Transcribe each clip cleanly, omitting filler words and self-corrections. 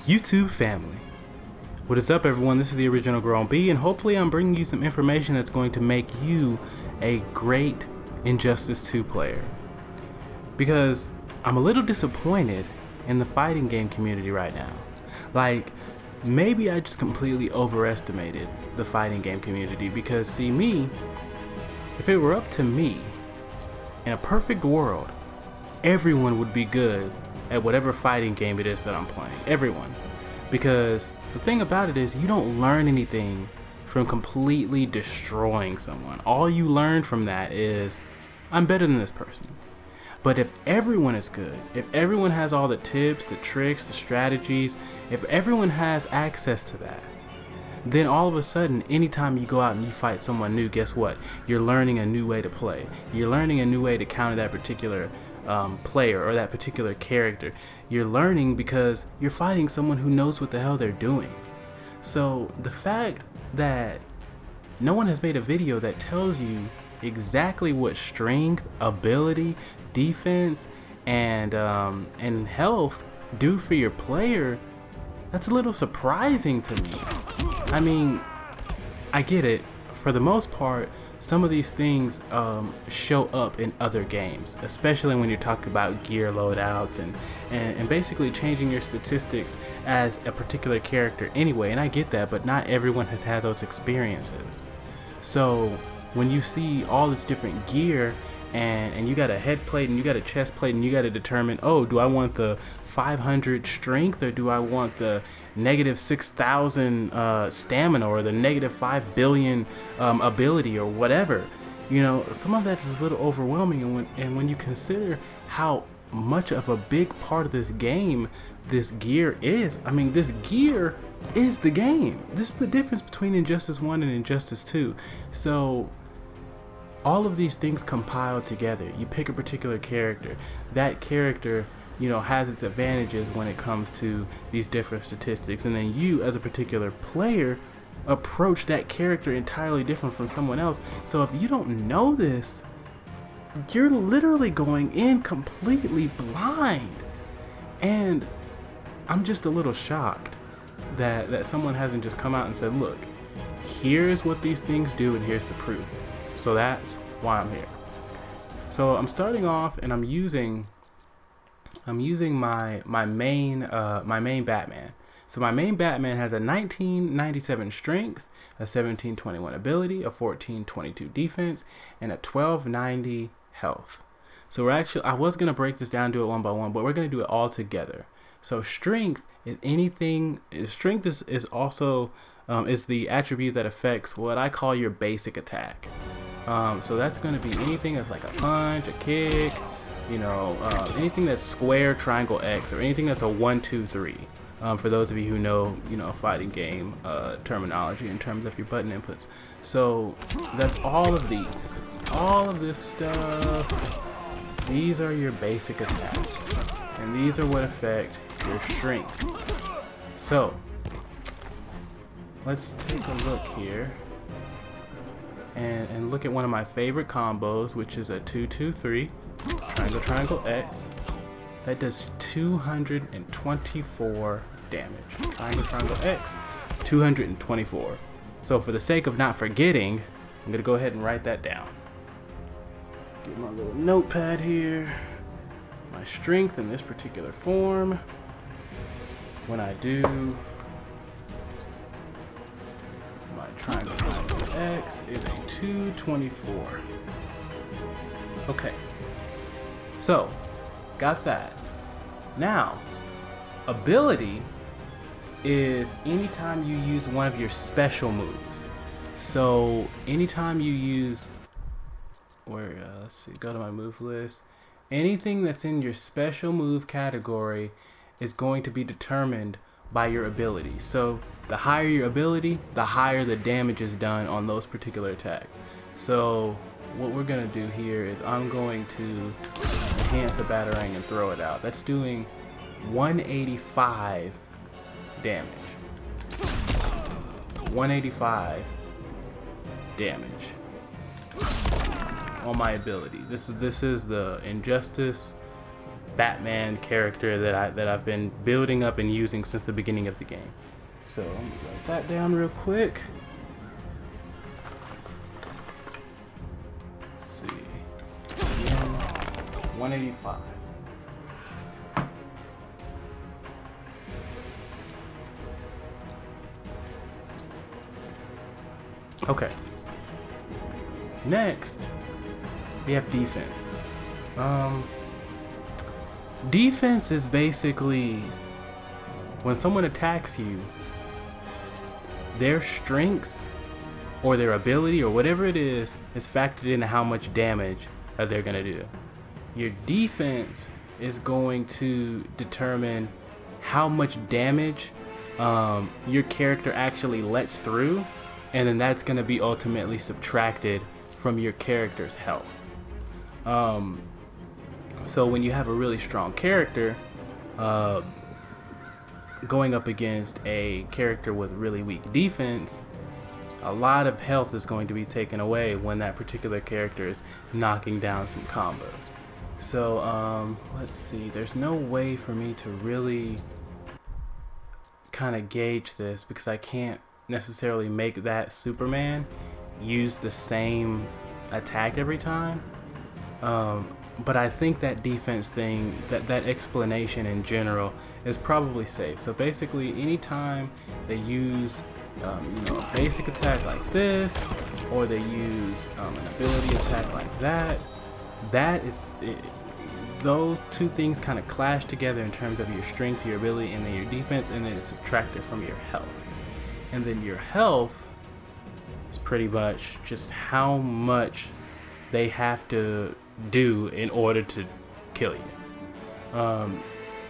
YouTube family. What is up, everyone? This is the original Grown B, and hopefully I'm bringing you some information that's going to make you a great Injustice 2 player. Because I'm a little disappointed in the fighting game community right now. Like, maybe I just completely overestimated the fighting game community, because see, me, if it were up to me, in a perfect world, everyone would be good at whatever fighting game it is that I'm playing. Everyone. Because the thing about it is, you don't learn anything from completely destroying someone. All you learn from that is, I'm better than this person. But if everyone is good, if everyone has all the tips, the tricks, the strategies, if everyone has access to that, then all of a sudden, anytime you go out and you fight someone new, guess what? You're learning a new way to play. You're learning a new way to counter that particular player or that particular character. You're learning because you're fighting someone who knows what the hell they're doing. So the fact that no one has made a video that tells you exactly what strength, ability, defense, and health do for your player, that's a little surprising to me. I mean, I get it. For the most part, some of these things show up in other games, especially when you're talking about gear loadouts and basically changing your statistics as a particular character anyway, and I get that, but not everyone has had those experiences. So when you see all this different gear and you got a head plate and you got a chest plate and you got to determine, oh, do I want the 500 strength or do I want the negative 6,000 stamina or the negative 5 billion ability or whatever? You know, some of that is a little overwhelming, and when you consider how much of a big part of this game this gear is, I mean, this gear is the game. This is the difference between Injustice 1 and Injustice 2. So all of these things compile together. You pick a particular character. That character, you know, has its advantages when it comes to these different statistics, and then you as a particular player approach that character entirely different from someone else. So if you don't know this, you're literally going in completely blind. And I'm just a little shocked that someone hasn't just come out and said, look, here's what these things do and here's the proof. So that's why I'm here. So I'm starting off and I'm using my main Batman. So my main Batman has a 1997 strength, a 1721 ability, a 1422 defense, and a 1290 health. So I was gonna break this down, do it one by one, but we're gonna do it all together. So strength is anything. Strength is also is the attribute that affects what I call your basic attack. So that's going to be anything that's like a punch, a kick, you know, anything that's square, triangle, X, or anything that's a 1, 2, 3. For those of you who know, you know, fighting game terminology in terms of your button inputs. So that's all of these. All of this stuff. These are your basic attacks, and these are what affect your strength. So let's take a look here. And look at one of my favorite combos, which is a 2-2-3 triangle triangle X. That does 224 damage. Triangle triangle X, 224. So for the sake of not forgetting, I'm gonna go ahead and write that down. Get my little notepad here. My strength in this particular form. When I do my triangle X is a 224. Okay, so got that. Now, ability is anytime you use one of your special moves. So anytime you use, let's see, go to my move list. Anything that's in your special move category is going to be determined by your ability. So the higher your ability, the higher the damage is done on those particular attacks. So what we're gonna do here is I'm going to enhance a batarang and throw it out. That's doing 185 damage. 185 damage on my ability. This is the Injustice Batman character that I've been building up and using since the beginning of the game. So let me write that down real quick. Let's see. 185. Okay. Next, we have defense. Defense is basically when someone attacks you, their strength or their ability or whatever it is factored into how much damage they're gonna do. Your defense is going to determine how much damage your character actually lets through, and then that's gonna be ultimately subtracted from your character's health. So when you have a really strong character going up against a character with really weak defense, a lot of health is going to be taken away when that particular character is knocking down some combos. So let's see, there's no way for me to really kind of gauge this because I can't necessarily make that Superman use the same attack every time. But I think that defense thing, that explanation in general is probably safe. So basically anytime they use a basic attack like this, or they use an ability attack like that, those two things kind of clash together in terms of your strength, your ability, and then your defense, and then it's subtracted from your health. And then your health is pretty much just how much they have to do in order to kill you.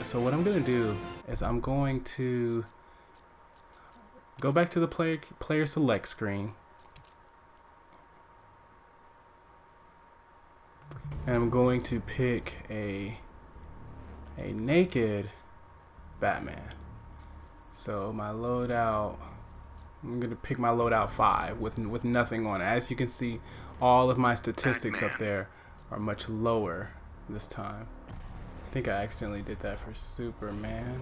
So what I'm gonna do is I'm going to go back to the player select screen, and I'm going to pick a naked Batman. So my loadout, I'm gonna pick my loadout 5 with nothing on it. As you can see, all of my statistics up there are much lower this time. I think I accidentally did that for Superman.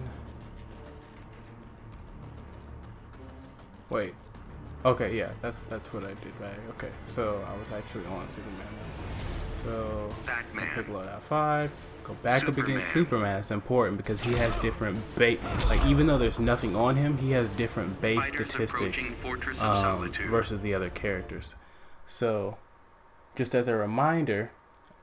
Wait. Okay, yeah, that's what I did, right? Okay, so I was actually on Superman now. So I pick loadout 5. Go back up against Superman. It's important because he has different even though there's nothing on him, he has different base statistics versus the other characters. So just as a reminder,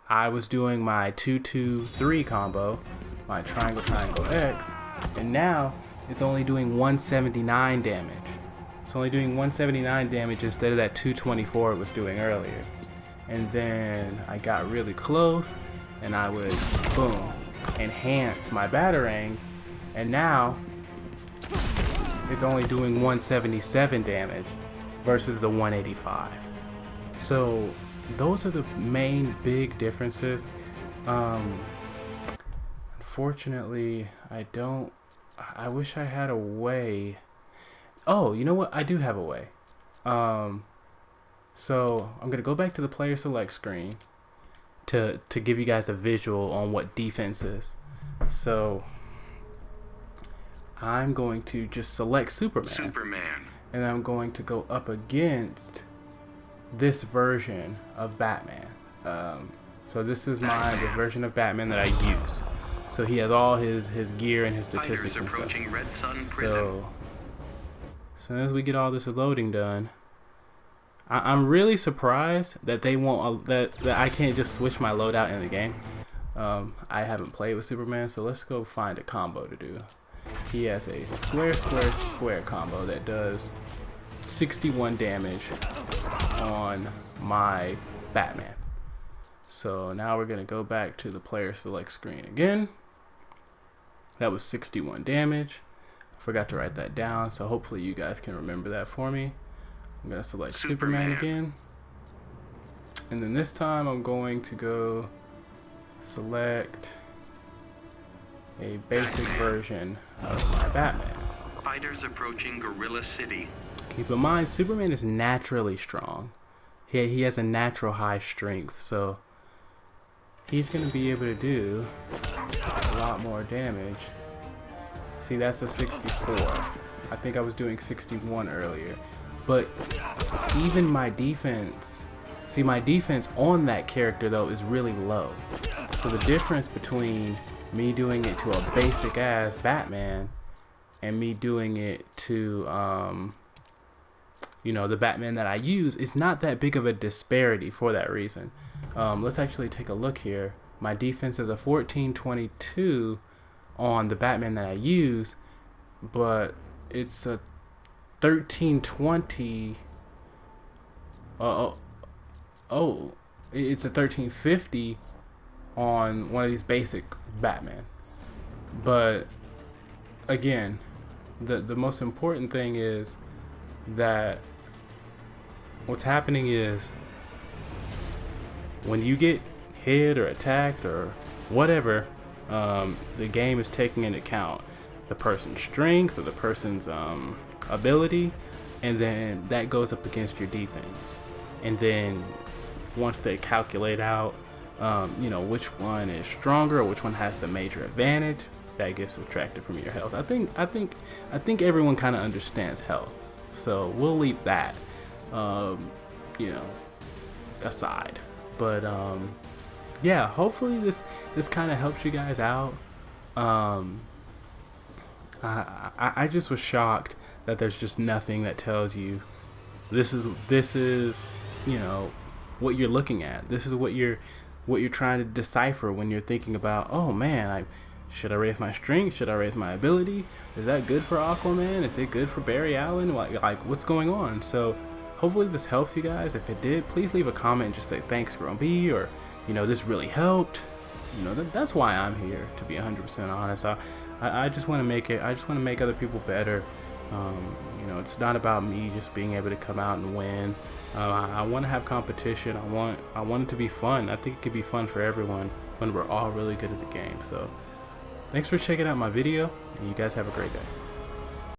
I was doing my 2-2-3 combo, my triangle triangle X, and now it's only doing 179 damage. It's only doing 179 damage instead of that 224 it was doing earlier. And then I got really close and I would, boom, enhance my batarang, and now it's only doing 177 damage versus the 185. So those are the main big differences. Unfortunately, I wish I had a way. Oh, you know what? I do have a way. So I'm gonna go back to the player select screen to give you guys a visual on what defense is. So I'm going to just select Superman. And I'm going to go up against this version of Batman. So this is the version of Batman that I use. So he has all his gear and his statistics and stuff. So as soon as we get all this loading done, I'm really surprised that they won't that I can't just switch my loadout in the game. I haven't played with Superman, so let's go find a combo to do. He has a square combo that does 61 damage on my Batman. So now we're gonna go back to the player select screen again. That was 61 damage. I forgot to write that down, so hopefully you guys can remember that for me. I'm gonna select Superman again, and then this time I'm going to go select a basic version of my Batman. Fighters approaching Gorilla City. Keep in mind, Superman is naturally strong. He has a natural high strength, so he's gonna be able to do a lot more damage. See, that's a 64. I think I was doing 61 earlier. But even my defense, see, my defense on that character though is really low. So the difference between me doing it to a basic ass Batman and me doing it to you know, the Batman that I use is not that big of a disparity for that reason. Let's actually take a look here. My defense is a 1422 on the Batman that I use, but it's a 1320. It's a 1350 on one of these basic Batman. But again, the most important thing is that what's happening is when you get hit or attacked or whatever, the game is taking into account the person's strength or the person's ability, and then that goes up against your defense. And then once they calculate out you know, which one is stronger or which one has the major advantage, that gets subtracted from your health. I think everyone kind of understands health, so we'll leave that you know, aside. But yeah, hopefully this kind of helps you guys out. I just was shocked that there's just nothing that tells you this is you know what you're looking at. This is what you're trying to decipher when you're thinking about, oh man, should I raise my strength? Should I raise my ability? Is that good for Aquaman? Is it good for Barry Allen? Like what's going on? So hopefully this helps you guys. If it did, please leave a comment and just say thanks, Grown B, or you know, this really helped. You know, that's why I'm here, to be 100% honest. I just want to make it. I just want to make other people better. You know, it's not about me just being able to come out and win. I want to have competition. I want it to be fun. I think it could be fun for everyone when we're all really good at the game. So thanks for checking out my video, and you guys have a great day.